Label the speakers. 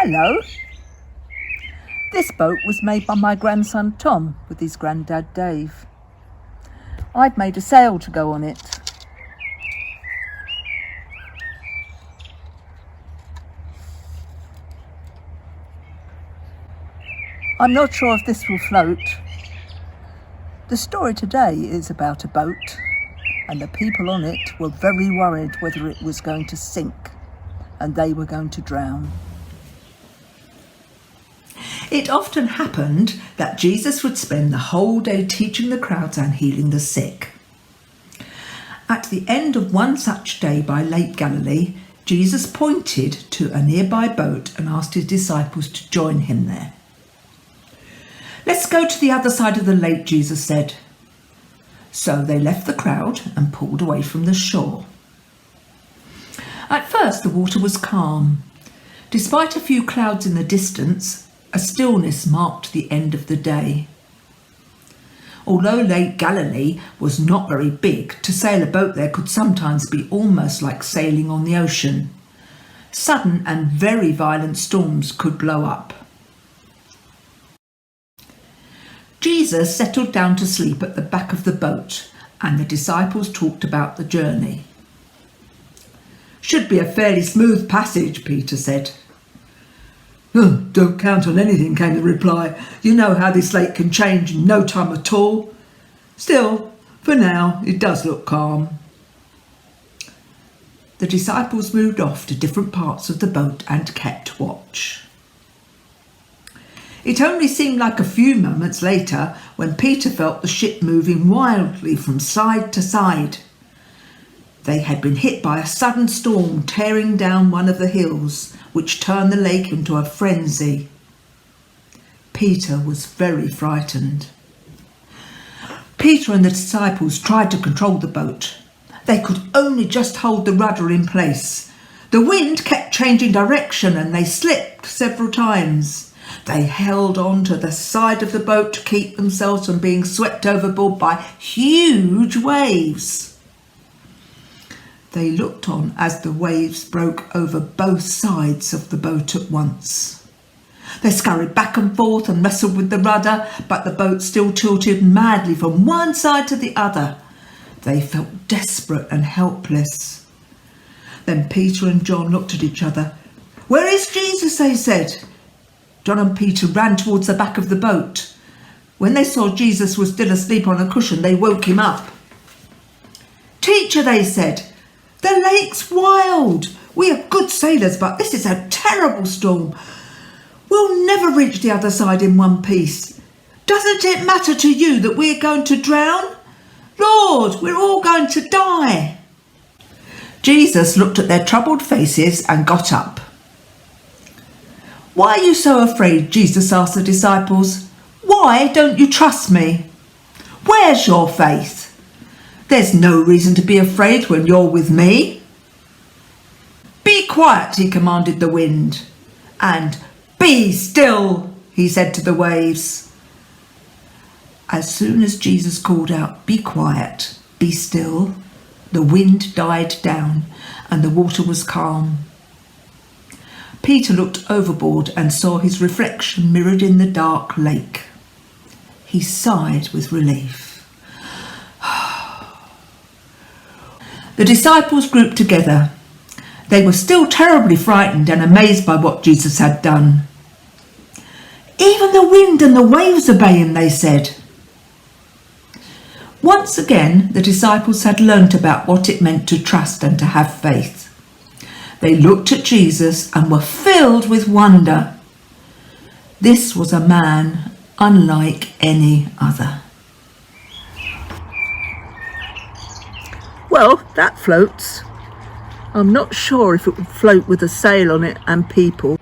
Speaker 1: Hello. This boat was made by my grandson Tom with his granddad Dave. I've made a sail to go on it. I'm not sure if this will float. The story today is about a boat, and the people on it were very worried whether it was going to sink and they were going to drown. It often happened that Jesus would spend the whole day teaching the crowds and healing the sick. At the end of one such day by Lake Galilee, Jesus pointed to a nearby boat and asked his disciples to join him there. "Let's go to the other side of the lake," Jesus said. So they left the crowd and pulled away from the shore. At first the water was calm. Despite a few clouds in the distance, a stillness marked the end of the day. Although Lake Galilee was not very big, to sail a boat there could sometimes be almost like sailing on the ocean. Sudden and very violent storms could blow up. Jesus settled down to sleep at the back of the boat, and the disciples talked about the journey. "Should be a fairly smooth passage," Peter said. "Oh, don't count on anything," came the reply. "You know how this lake can change in no time at all. Still, for now, it does look calm." The disciples moved off to different parts of the boat and kept watch. It only seemed like a few moments later when Peter felt the ship moving wildly from side to side. They had been hit by a sudden storm tearing down one of the hills, which turned the lake into a frenzy. Peter was very frightened. Peter and the disciples tried to control the boat. They could only just hold the rudder in place. The wind kept changing direction and they slipped several times. They held on to the side of the boat to keep themselves from being swept overboard by huge waves. They looked on as the waves broke over both sides of the boat at once. They scurried back and forth and wrestled with the rudder, but the boat still tilted madly from one side to the other. They felt desperate and helpless. Then Peter and John looked at each other. "Where is Jesus?" they said. John and Peter ran towards the back of the boat. When they saw Jesus was still asleep on a cushion, they woke him up. "Teacher," they said, "the lake's wild. We are good sailors, but this is a terrible storm. We'll never reach the other side in one piece. Doesn't it matter to you that we're going to drown? Lord, we're all going to die." Jesus looked at their troubled faces and got up. "Why are you so afraid?" Jesus asked the disciples. "Why don't you trust me? Where's your faith? There's no reason to be afraid when you're with me." "Be quiet," he commanded the wind. And "Be still," he said to the waves. As soon as Jesus called out, "Be quiet, be still," the wind died down and the water was calm. Peter looked overboard and saw his reflection mirrored in the dark lake. He sighed with relief. The disciples grouped together. They were still terribly frightened and amazed by what Jesus had done. "Even the wind and the waves obey him," they said. Once again, the disciples had learnt about what it meant to trust and to have faith. They looked at Jesus and were filled with wonder. This was a man unlike any other. Well, that floats. I'm not sure if it would float with a sail on it and people.